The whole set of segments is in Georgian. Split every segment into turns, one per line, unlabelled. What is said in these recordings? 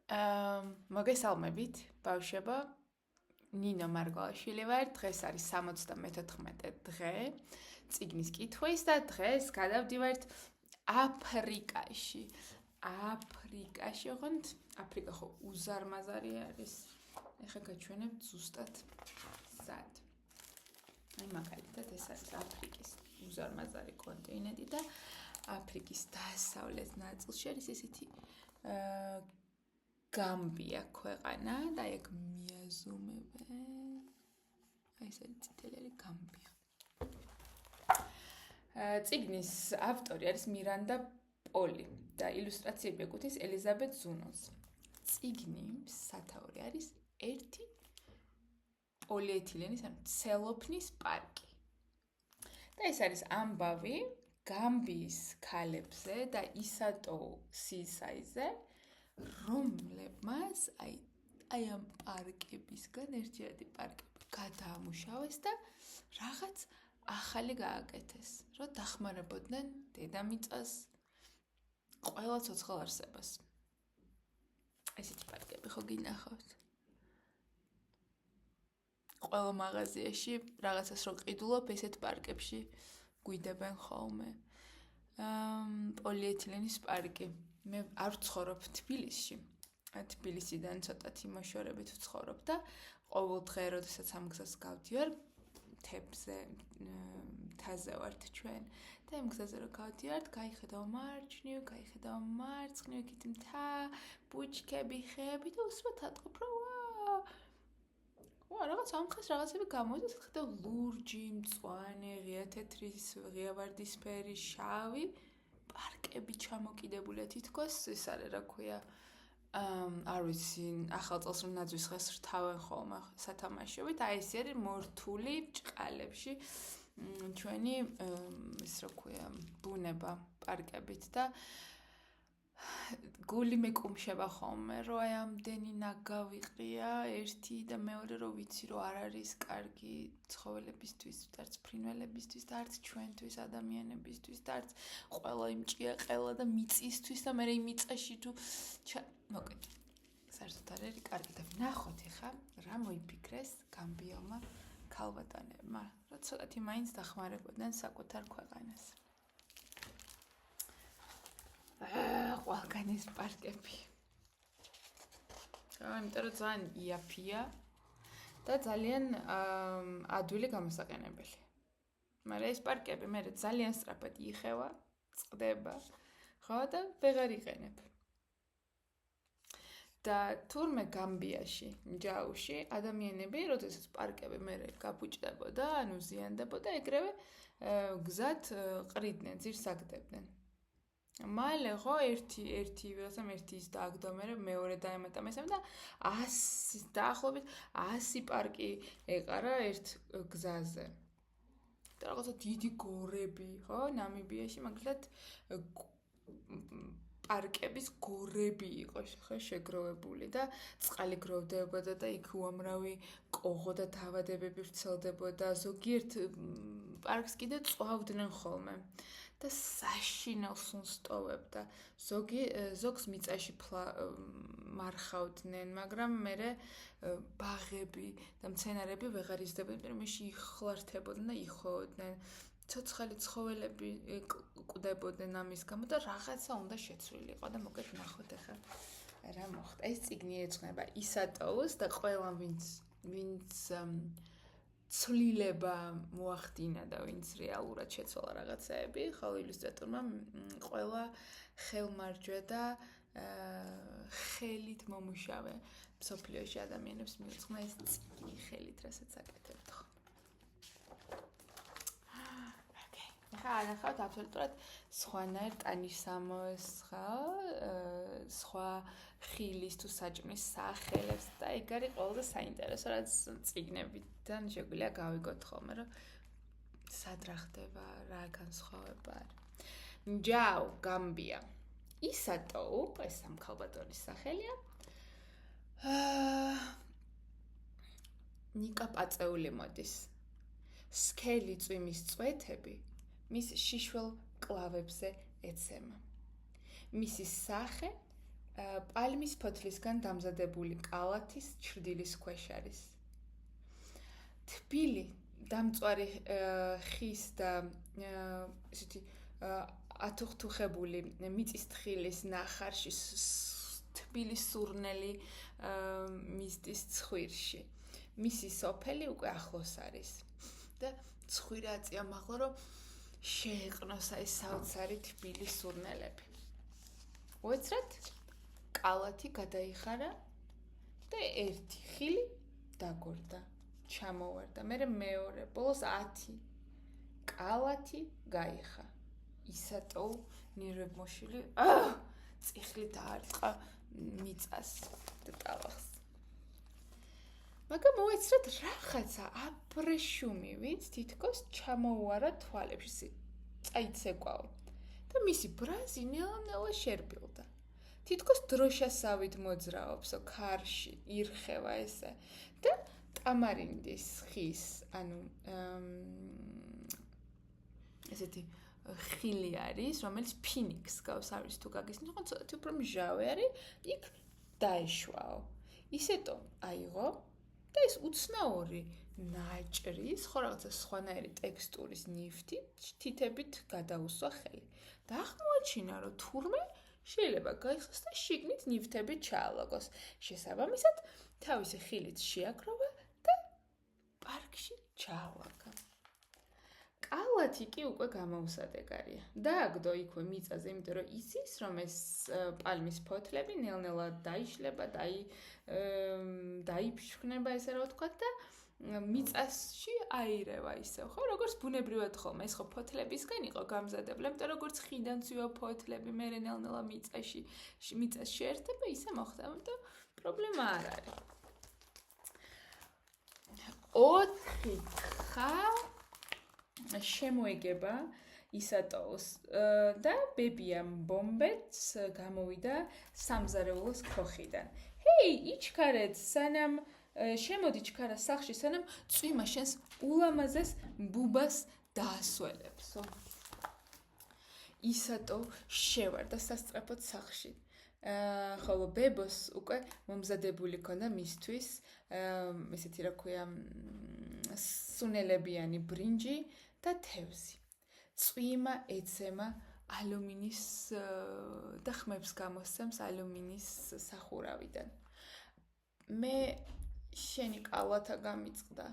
მოგესალმებით, ბავშვებო. ნინო მარგვალაშვილი ვარ. დღეს არის 74 დღე წიგნის კითხვის და დღეს გადავდივართ აფრიკაში. აფრიკაში, ოღონდ აფრიკა ხო უზარმაზარი არის. ეხლა გაჩვენებთ ზუსტად სად. აი მაგალითად ეს არის აფრიკის უზარმაზარი კონტინენტი და აფრიკის დასავლეთ ნაწილში არის ესეთი გამბია ქვეყანა და ეგ მიაზომებენ. აი ეს წითელი გამბია. წიგნის ავტორი არის მირანდა პოლი და ილუსტრაციები ეკუთვნის ელიზაბეთ ზუნონს. წიგნის სათაური არის ერთი პოლიეთილენის, ანუ ცელოფნის პარკი. და ეს არის ამბავი გამბიის ქალებზე და ისატო სისაიზე, რომლებმაც აი ამ პარკებისგან ერთიადი პარკები გადაამუშავეს და რაღაც ახალი გააკეთეს, რომ დახმარებოდნენ დედამიწას, ყველა ცოცხალ არსებას. ესეთი პარკები ხო გინახავთ? ყველა მაღაზიაში რაღაცას რო ყიდულობ, ესეთ პარკებში გვიდებენ ხოლმე. პოლიეთილენის პარკი. მე არ ვცხოვრობ თბილისში. თბილისიდან ცოტათი მოშორებით ვცხოვრობ და ყოველ დღე, როდესაც ამ გზას გავდივარ, მთაზე ვართ ჩვენ. და ამ გზაზე რო გავდივართ, გაიხედავ მარჯვნივ, გაიხედავ მარცხნივ, იქით მთა, ბუჩქები, ხეები და უსმოთ ატყობ, რომ რაღაც ამ ხეს რაღაცები გამოვიდა, ხედავ ლურჯი, მწვანე, ღია თეთრი, ღია ვარდისფერი, შავი პარკები ჩამოკიდებულია თითქოს ეს არის რა ქვია არ ვიცი ახალ წელს რომ ნაძვის ხეს რთავენ ხოლმე სათამაშოებით აი ეს არის მორთული ჭყალებში ჩვენი ის რა ქვია ბუნება პარკებით და გული მეკუმშება ხოლმე რომ აი ამდენი ნაგავიყრია ერთი და მეორე რომ ვიცი რომ არ არის კარგი ცხოველებისთვის და არც ფრინველებისთვის და არც ჩვენთვის ადამიანებისთვის და არც ყველა იმჭია ყელა და მიწისთვის და მე იმ მიწაში თუ მოკლედ საერთოდ არ არის კარგი და ნახოთ ეხა რა მოიფიქრეს გამბიელმა ქალბატონებმა რომ ცოტათი მაინც დახმარებოდნენ საკუთარ ქვეყანას ყველგან ეს პარკები. იმიტომ რომ ძალიან იაფია და ძალიან ადვილი გამოსაყენებელი. მაგრამ ეს პარკები მე ძალიან სწრაფად იხევა, წყდება, ხო და ვეღარ იყენებ. და თურმე გამბიაში, ჯაუში ადამიანები, როდესაც პარკები მე გაფუჭდებოდა, ანუ ზიანდებოდა, ეგრევე გზად ყრიდნენ, ძირს აგდებდნენ. მალე ხო ერთი ის დააგდო მე მეორე დაემატა მესამე და 100 დაახლოებით 100 პარკი ეყარა ერთ გზაზე. და რაღაცა დიდი გორები, ხო, ნამიბიაში მაგალითად პარკების გორები იყო ხო შეგროვებული და წყალი გროვდებოდა და იქ უამრავი კოღო და თავადებები ვრცელდებოდა. ზოგიერთ პარკს კიდე წვავდნენ ხოლმე. და საშინელს უსტოვებდა. ზოგს მიწაში მარხავდნენ, მაგრამ მე ბაღები და მცენარეები ვეღარ იზრდებოდნენ, რომ ისე იხლართებოდნენ და იხოვდნენ. ცოცხალი ცხოველები კვდებოდნენ ამის გამო და რაღაცა უნდა შეცვლილიყო და მოკეთ ნახოთ ახლა რა მოხდა. ეს წიგნი ეძღვნება ისატოუს და ყველა ვინც ცვლილება მოახდინა და ვინც რეალურად შეცვალა რაღაცაები, ხოლო ილუსტრატორმა ყველა ხელმარჯვე და ხელით მომუშავე მსოფლიოში ადამიანებს მიუძღვნა ეს წიგნი ხელით, რასაც აკეთებთ ხო. ახლა ანახავთ აბსოლუტურად სხვანაირ ტანიშსამოს ხო, სხვა ხილის თუ საჭმლის სახელებს და ეგ არის ყველაზე საინტერესო, რაც წიგნებიდან შეგვიძლია გავიგოთ ხოლმე, რომ სად რა ხდება, რა განსხვავება არის. ჯაუ, გამბია. ისატოუ, ეს ამ ქალბატონის სახელია. ნიკა პაწეული მოდის. სქელი წვიმის წვეთები მის შიშველ კლავებზე ეცემა. მისი სახე პალმის ფოთლისგან დამზადებული კალათის ჩრდილის ქვეშ არის. თბილი, დამწვარი ხის და ესეთი ათუხთუხებული მიწის თხილის ნახარში თბილი სურნელი მისდის ცხვირში. მისი სოფელი უკვე ახლოს არის. და ცხვირა აწია მაღლა, რომ შეეყნოს აი საოცარი თბილი სურნელები. უეცრად კალათი გადაიხარა და ერთი ხილი დაგორდა, ჩამოვარდა. მერე მეორე, ბოლოს 10 კალათი გაიხა. ისატოუ ნერვებმოშილი, წიხლი დაარტყა მიწას და ტალახს. მაგრამ უეცრად რაღაცა აბრეშუმივით თითქოს ჩამოუარა თვალებში, წაიცეკვაო და მისი ბრაზი ნელა-ნელა შერბილდა. თითქოს დროშასავით მოძრაობსო ქარში, ირხევა ესე და ტამარინდის ხის, ანუ ესეთი ხილი არის, რომელიც ფინიქს გავს, არის თუ გაგისმის, ხო ცოტათი უფრო მჟავე არის, იქ დაეშვაო. ისეთო აიღო და ეს უცნაური ნაჭრის, ხო რაღაცა სხვანაირი ტექსტურის ნივთი თითებით გადაუსვა ხელი. და აღმოაჩინა, რომ თურმე შეიძლება გაიხსნას და შიგნით ნივთები ჩაალაგოს. შესაბამისად, თავისი ხილით შეაგროვა და პარკში ჩაალაგა. კალათი კი უკვე გამოუსადეგარია. დააგდო იქვე მიწაზე, იმიტომ რომ იცის, რომ ეს პალმის ფოთლები ნელ-ნელა დაიშლება, დაიფშქნება, ესე რა ვთქვა და მიწაში აირევა ისევ, ხო? როგორც ბუნებრივად ხოლმე, ეს ხო ფოთლებისგან იყო გამზადებული, იმიტომ როგორც ხიდან ცვივა ფოთლები, მერე ნელ-ნელა მიწაში შეერთება, ისე მოხდა, და პრობლემა არ არის. 4 თხა შემოეგება ისატოუს და ბებიამ ბომბეც გამოვიდა სამზარეულოს ქოხიდან. ჰეი, იჩქარეთ, სანამ შემოდი ჩქარა სახლში, სანამ წვიმა შენს ულამაზეს ბუბას დაასველებსო. ისატო შევარდა სასწრაფოდ სახლში. ხოლო ბებოს უკვე მომზადებული ქონდა მისთვის ესეთი რა ქვია სუნელებიანი ბრინჯი და თევზი. წვიმა ეცემა ალუმინის და ხმებს გამოსცემს ალუმინის სახურავიდან. მე შენი კალათა გამიწყდა,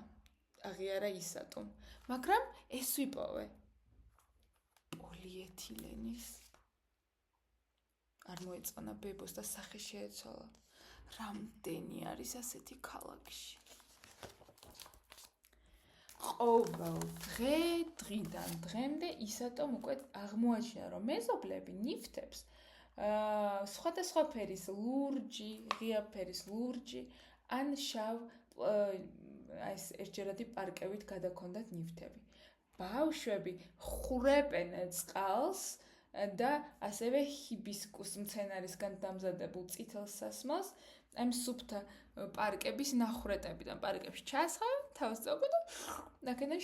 აღიარა ისატო, მაგრამ ეს ვიპოვე პოლიეთილენის. არ მოეწონა ბებოს და სახე შეეცვალა. რამდენი არის ასეთი ქალაქში? ყოველ დღე, დღიდან დღემდე ისატომ უკვე აღმოაჩინა, რომ მეზობლები ნივთებს სხვადასხვა ფერის ლურჯი, ღია ფერის ლურჯი, ან შავ ეს ერთჯერადი პარკებით გადაქონდათ ნივთები. ბავშვები ხურებენ წყალს და ასევე ჰიბისკუს მცენარისგან დამზადებულ წითელ სასმელს ამ სუფთა პარკების ნახვრეტებიდან პარკებში ჩასხავენ, თავს წაუგენ და აქედან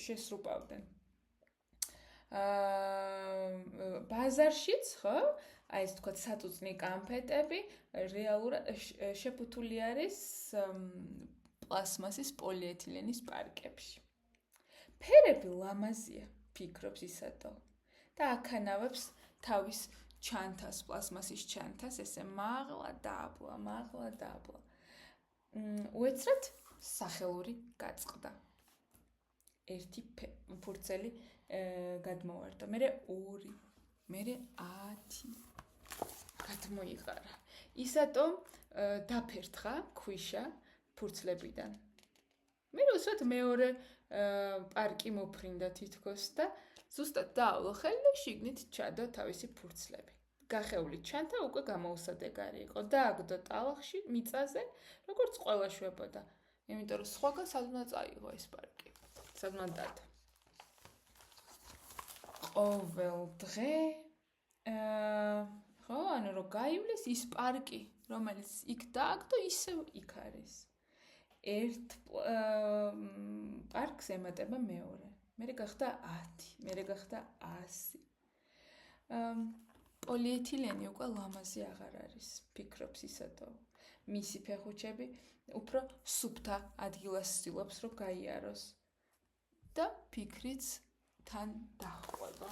შესრუპავდნენ. ბაზარშიც, ხო? აი ეს თქვა საწუწნი კანფეტები რეალურად შეფუთული არის პლასმასის პოლიეთილენის პარკებში. ფერები ლამაზია, ფიქრობს ისატო. და აქანავებს თავის ჩანთას, პლასმასის ჩანთას, ესე მაღლა დააბლა. უეცრად სახელური გაწყდა. ერთი ფურცელი გადმოვარდა, მერე 2, მერე 10 გადმოიყარა. ისატო დაფერთხა ქვიშა ფურცლებიდან. მერე უცბად მეორე პარკი მოფრინდა თითქოს და ზუსტად დაავლო ხელი და შიგნით ჩადო თავისი ფურცლები. გახეული ჩანთა უკვე გამოუსადეგარი იყო. დააგდო ტალახში, მიწაზე, როგორც ყველა შვებოდა. იმიტომ რომ სხვაგან სადღაც წაიღო ეს პარკი. სადღაც დადო. ყოველ დღე ხო, ანუ რომ გაივლეს ის პარკი, რომელიც იქ დააგდო, ისევ იქ არის. ერთ პარკს ემატება მეორე. მერე გახდა 10, მერე გახდა 100. პოლიეთილენი უკვე ლამაზი აღარ არის, ფიქრობს ისეთო. მისი ფეხუჩები უფრო სუფთა ადგილას ცდილობს, რომ გაიაროს. და ფიქრიც თან დაჰყვება.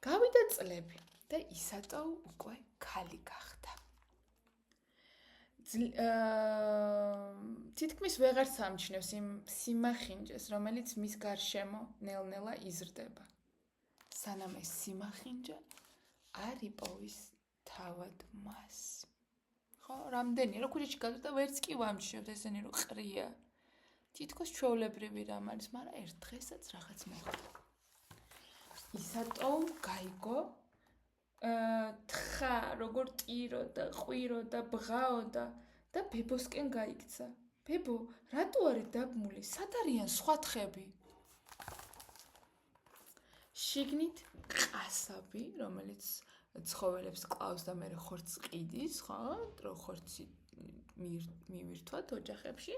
გავიდა წლები და ისატო უკვე ქალი გახდა. თითქმის ვეღარ სამჩნევს იმ სიმახინჯეს, რომელიც მის გარშემო ნელ-ნელა იზრდება. სანამ ეს სიმახინჯე არ იპოვის თავად მას. ხო, რამდენია, რომ ქუჩაში გადავიდა, ვერც კი ვამჩნევთ ესენი, რომ ყრია. თითქოს ჩვეულებრივი რამ არის, მაგრამ ერთ დღესაც რაღაც მოხდა. ისატომ გაიგო, თხა, როგორ ტიროდა, ყვიროდა, ბღაოდა და ბებოსკენ გაიქცა. ბებო, რატო არის დაბმული? სად არიან სხვა თხები? შიგნით ყასაბი, რომელიც ცხოველებს კლავს და მერე ხორცს ყიდის, ხო? რომ ხორცი მივირთვათ ოჯახებში.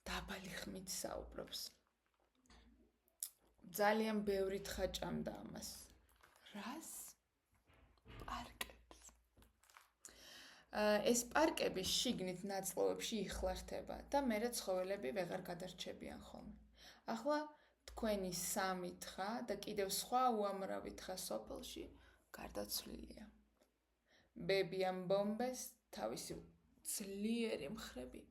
დაბალი ხმით საუბრობს. ძალიან ბევრი თხა ჭამდა ამას. რას? პარკებს. ეს პარკები შიგნით ნაწლავებში იხლართება და მერე ცხოველები ვეღარ გადარჩებიან ხოლმე. ახლა თქვენი 3 თხა და კიდევ სხვა უამრავი თხა სოფელში გარდაცვლილია. ბები ამბომბეს თავისი ძლიერი მხრები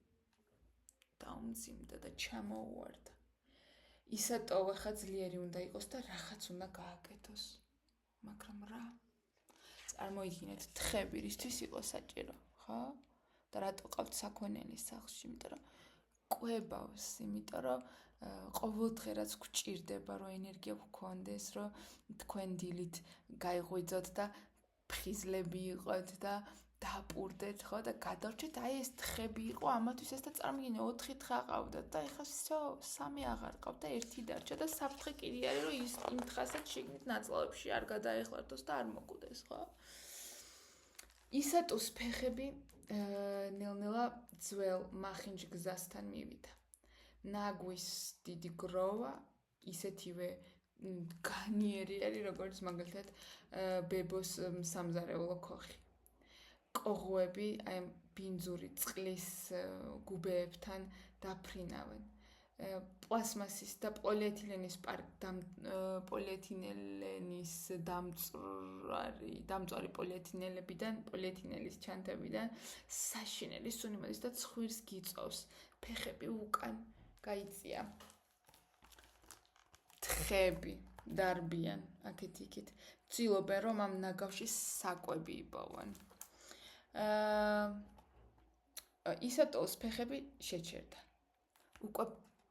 დაუმძიმდა და ჩამოუვარდა. ისატოვ ახლა ძლიერი უნდა იყოს და რაღაც უნდა გააკეთოს. მაგრამ რა? წარმოიდგინეთ, თხები რისთვის იყო საჭირო, ხო? და რატო ყავთ საქონელი სახლში? იმიტომ რომ კვებავს, იმიტომ რომ ყოველდღე რაც გვჭირდება, რომ ენერგია გქონდეს, რომ თქვენ დილით გაიღვიძოთ და ფხიზლები იყოთ და დაპურდეთ, ხო? და გადარჩეთ, აი ეს თხები იყო, ამათვის ეს და წარმოგიდგენთ 4 თხა ყავდათ და ეხლა всё, 3 აღარ ყავთ და 1 დარჩა და საფრთხე კიდე არის, რომ ის იმ თხასაც შიგნით ნაწლავებში არ გადაეხლართოს და არ მოკვდეს, ხო? ისატოს ფეხები ნელ-ნელა ძველ მახინჯ გზასთან მივიდა. ნაგვის დიდი გროვა ისეთივე განიერი არის, როგორც მაგალითად ბებოს სამზარეულო ქოხი. კოღოები აი ბინძური წყლის გუბეებთან დაფრინავენ. პლასმასის და პოლიეთილენის დამწვარი პოლიეთინელებიდან, პოლიეთინელის ჩანთებიდან საშინელი სუნი მოდის და ცხვირს გიწოვს. ფეხები უკან გაიწია. თხები დარბიან აქეთ-იქით. ცდილობენ, რომ ამ ნაგავში საკვები იპოვონ. ისატოს ფეხები შეჩერდა. უკვე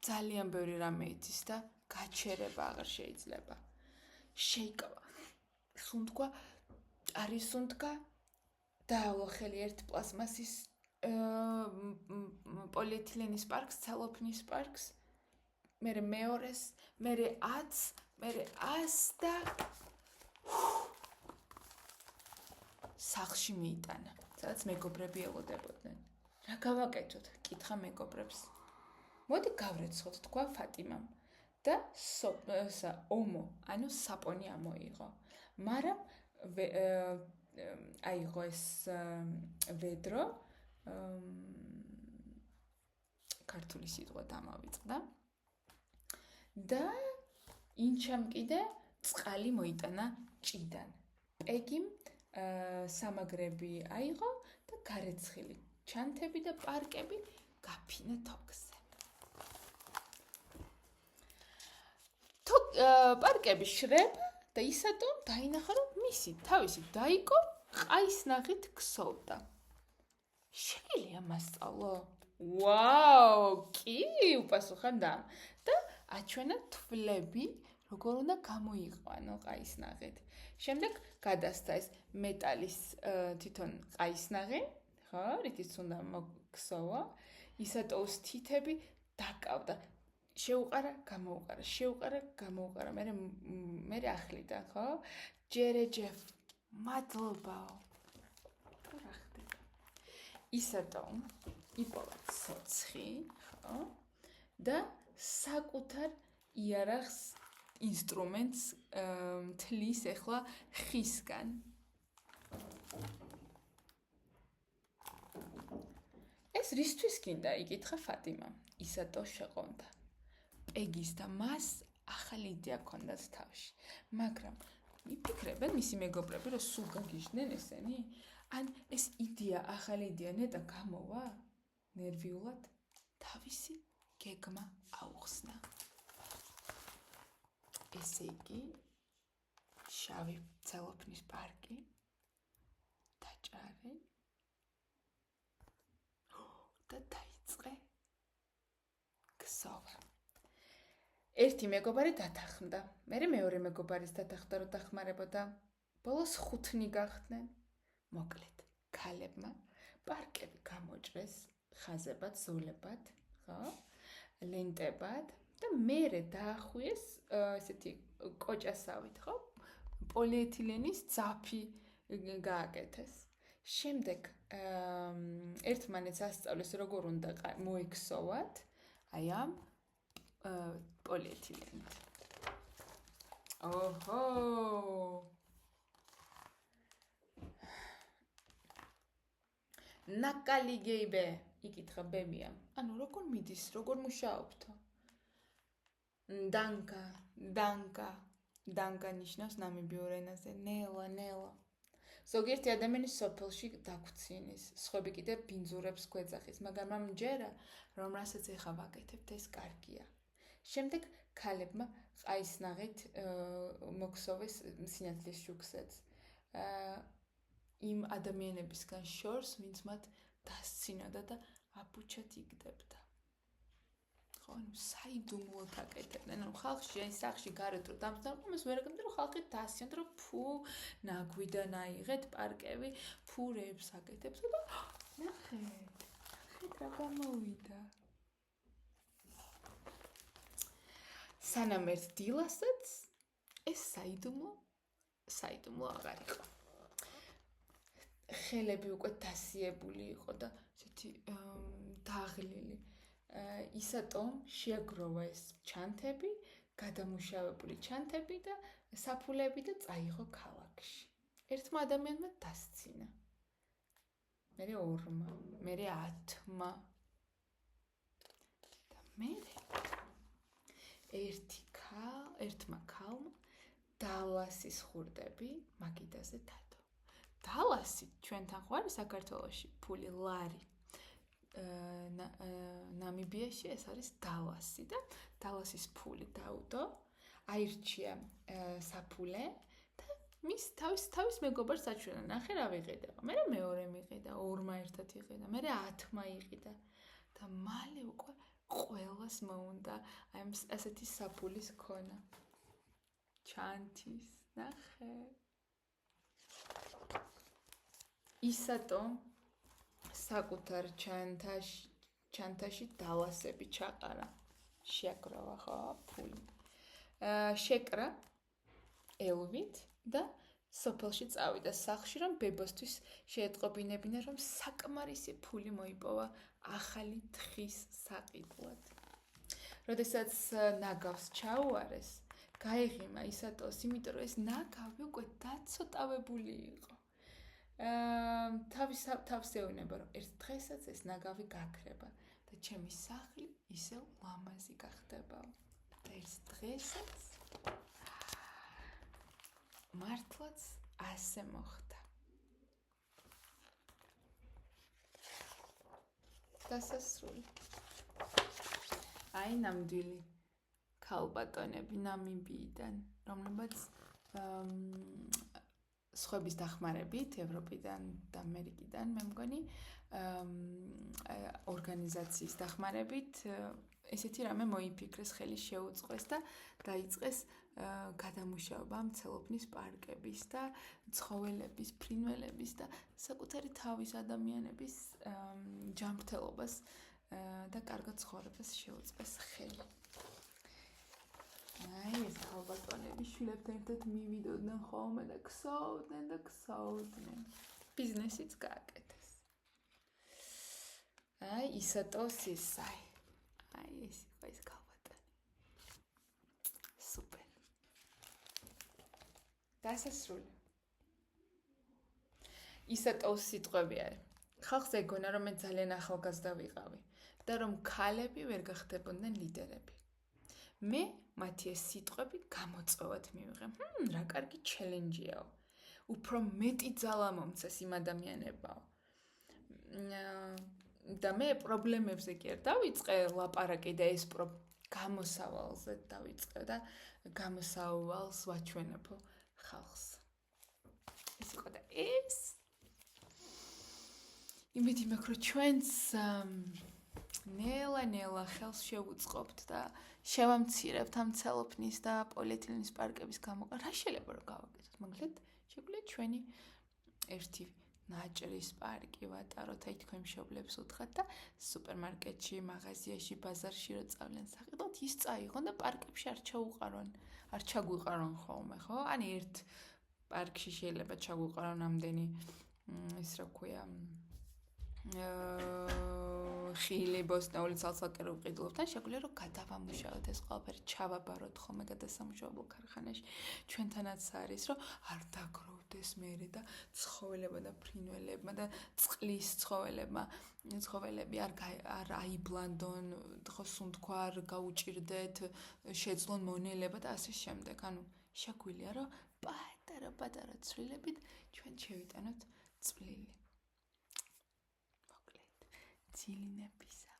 ძალიან ბევრი რამე იცის და გაჩერება აღარ შეიძლება. შეიკავა. სუნთქვა, არის სუნთქა, დაავალო ხელი ერთ პლასმასის პოლიეთილენის პარკს, ცელოფნის პარკს, მერე მეორეს, მერე 10, მერე 100 და სახლში მიიტანა, სადაც მეგობრები ელოდებოდნენ. რა გავაკეთოთ? კითხა მეგობრებს. მოდი გავრეცხოთ, თქვა ფატიმამ. და ომო, ანუ საპონი ამოიღო. მაგრამ აიღო ეს ვედრო, ქართული სიტყვა დამავიწყდა. და ინჩამ კიდე წყალი მოიტანა ჭიდან. პეგიმ სამაგრები აიღო და გარეცხილი ჩანთები და პარკები გაფინა თოქზე. პარკები შრება და ისატომ დაინახა, რომ მისი თავისი დაიკო ყაისნაღით ქსოვდა. შეგიძლია მასწავლო? ვაუ, კი, უპასუხა დამ. და აჩვენა თვლები, როგორ უნდა გამოიყვანო ყაისნაღით. შემდეგ გადასცა ეს მეტალის თვითონ ყაისნაღი, ხო, რითიც უნდა მოქსოვო. ისატოს თითები დაკავდა. შეუყარა, გამოუყარა, შეუყარა, გამოუყარა. მერე ახლიდან, ხო? ჯერეჯეფ, მადლობაო. რა ხდება? ისატომ იპოვა ცოცხი, ხო? და საკუთარ იარაღს ინსტრუმენტს თლის ახლა ხისგან. ეს რისთვის გინდა იკითხა ფატიმამ. ისატო შეყონდა. პეგის და მას ახალი იდეა ჰქონდათ თავში, მაგრამ იფიქრებენ მისი მეგობრები, რომ სულ გაგიჟდნენ ესენი? ან ეს იდეა, ახალი იდეა ნეტა გამოვა? ნერვიულად თავისი გეგმა აუხსნა. ესე იგი, შავი ცელოფნის პარკი დაჭარე და დაიწყე გზოვა. ერთი მეგობარი დათანხმდა, მერე მეორე მეგობარის დათანხმდა, რომ დახმარებოდა. ბოლოს 5 გახდნენ. მოკლედ, ქალებმა პარკები გამოჭრეს ხაზებად, ზოლებად, ხო? ლენტებად და მერე დაახვიეს ესეთი კოჭასავით, ხო? პოლიეთილენის ძაფი გააკეთეს. შემდეგ ერთმანეთს ასწავლეს, როგორ უნდა მოექსოვათ აი ამ პოლიეთილენით. ოჰო! ნაკალიგეიბე, იკითხა ბებიამ. ანუ როგორ მიდის, როგორ მუშაობთო? დანკა ნიშნავს ნამიბიურ ენაზე ნელა. ზოგიერთი ადამიანი სოფელში დაგვცინის, სხვები კიდე ბინძურებს გვეძახის, მაგრამ ამ ჯერა, რომ რასაც ეხა ვაკეთებთ, ეს კარგია. შემდეგ ქალებმა ყაისნაღით მოქსოვეს სინათლის შუქსაც. იმ ადამიანებისგან შორს, ვინც მათ დასცინოდა და აბუჩად იგდებდა. ხო, ანუ საიდუმლოდ აკეთებდნენ. ანუ ხალხში, აი სახში გარეთ რომ დამძდარყო, მას ვერ აკეთებდნენ, რომ ხალხი დასცინოთ, რომ ფუ ნაგვიდან აიღეთ პარკები, ფუ რეებს აკეთებთ და ნახეთ რა გამოვიდა. სანამ ერთ დილასაც ეს საიდუმლო აღარ იყო. ხელები უკვე დასიებული იყო და ესეთი დაღლილი. ისატომ შეაგროვა ეს ჩანთები, გადამუშავებული ჩანთები და საფულები და წაიღო ქალაქში. ერთმა ადამიანმა დასცინა. მერე 2-მა, მერე 10-მა. და მერე ერთმა ქალმა დალასის ხურდები მაგიდაზე დადო. დალასი ჩვენთან ხო არის საქართველოში, ფული ლარი. ნამიბიაში ეს არის დალასი და დალასის ფული დაუდო, აირჩია საფულე და მის თავის მეგობარს აჩვენა, ნახე რა ვიყიდება. მერე მეორე მიყიდა, 2-მა ერთად იყიდა, მერე 10-მა იყიდა და მალე უკვე ყველას მოუნდა აი ასეთი საფულის ქონა. ჩანთის, ნახე. ისატო საკუთარ ჩანთაში დალასები ჩაყარა. შეაგროვა ხო ფული. შეკრა ელვით და სოფელში წავიდა სახლში, რომ ბებოსთვის შეეტყობინებინა, რომ საკმარისი ფული მოიპოვა ახალი თხის საყიდლად. როდესაც ნაგავს ჩაუარეს, გაეღიმა ისატოს, იმიტომ რომ ეს ნაგავი უკვე დაცოტავებული იყო. თავს ეუბნება, რომ ერთ დღესაც ეს ნაგავი გაქრება და ჩემი სახლი ისევ ლამაზი გახდება. და ერთ დღესაც მართლაც ასე მოხდა. დასასრული. აი ნამდვილი ქალბატონები ნამიბიიდან, რომლებიც სხვების დახმარებით, ევროპიდან და ამერიკიდან, მე მგონი, ორგანიზაციის დახმარებით ესეთი რამე მოიფიქრეს, ხელი შეუწყეს და დაიწყეს გადამუშავება მცელოფნის პარკების და ცხოველების, ფრინველების და საკუთარი თავის ადამიანების ჯანმრთელობას და კარგად ცხოვრებას შეუწყეს ხელი. აი ეს ქალბატონები შვილებთან ერთად მივიდოდნენ ხოლმე და ქსოვდნენ. ბიზნესიც გააკეთეს. აი ისატოს ისაი. აი ეს იყო ეს ქალბატონი. სუპერ. დასასრული. ისატოს სიტყვები არის. ხალხს ეგონა, რომ მე ძალიან ახალგაზრდა ვიყავი და რომ ქალები ვერ გახდებოდნენ ლიდერები. მე მათი ეს სიტყვები გამოწვევად მივიღე. რა კარგი ჩელენჯიაო. უფრო მეტი ძალა მომცეს იმ ადამიანებაო. და მე პრობლემებზე კი არ დავიწყე ლაპარაკი და ეს გამოსავალზე დავიწყე და გამოსავალს ვაჩვენებო ხალხს. ეს იყო და ეს იმედი მაქვს, რომ ჩვენს ნელა ხელს შევუწყობთ და შევამცირებთ ამ ცელოფნის და პოლიეთილენის პარკების გამოყენება. რა შეიძლება რომ გავაკეთოთ? მაგალითად, შეგვიძლია ჩვენი ერთი ნაჭრის პარკი ვატაროთ, აი თქვენ მშობლებს უთხრათ და სუპერმარკეტში, მაღაზიაში, ბაზარში რო წავლენ საყიდოთ, ის წაიღონ და პარკებში არ ჩაგვიყარონ ხოლმე, ხო? ანუ ერთ პარკში შეიძლება ჩაგვიყარონ ამდენი ის რა ქვია ხილი ბოსტნეული ცალსაკერო ვყიდულობთ, შეგვიძლია რომ გადავამუშავოთ ეს ყველაფერი, ჩავაბაროთ ხოლმე გადასამუშავებლო ქარხანაში. ჩვენთანაც არის, რომ არ დაგროვდეს მერე და ცხოველებმა და ფრინველებმა და წყლის ცხოველები არ აიბლანდონ, ხო სუნთქვა არ გაუჭირდეთ, შეძლონ მონელება და ასე შემდეგ. ანუ შეგვიძლია რომ პატარა ცვლილებით ჩვენ შევიტანოთ წვლილი. ძილინებისა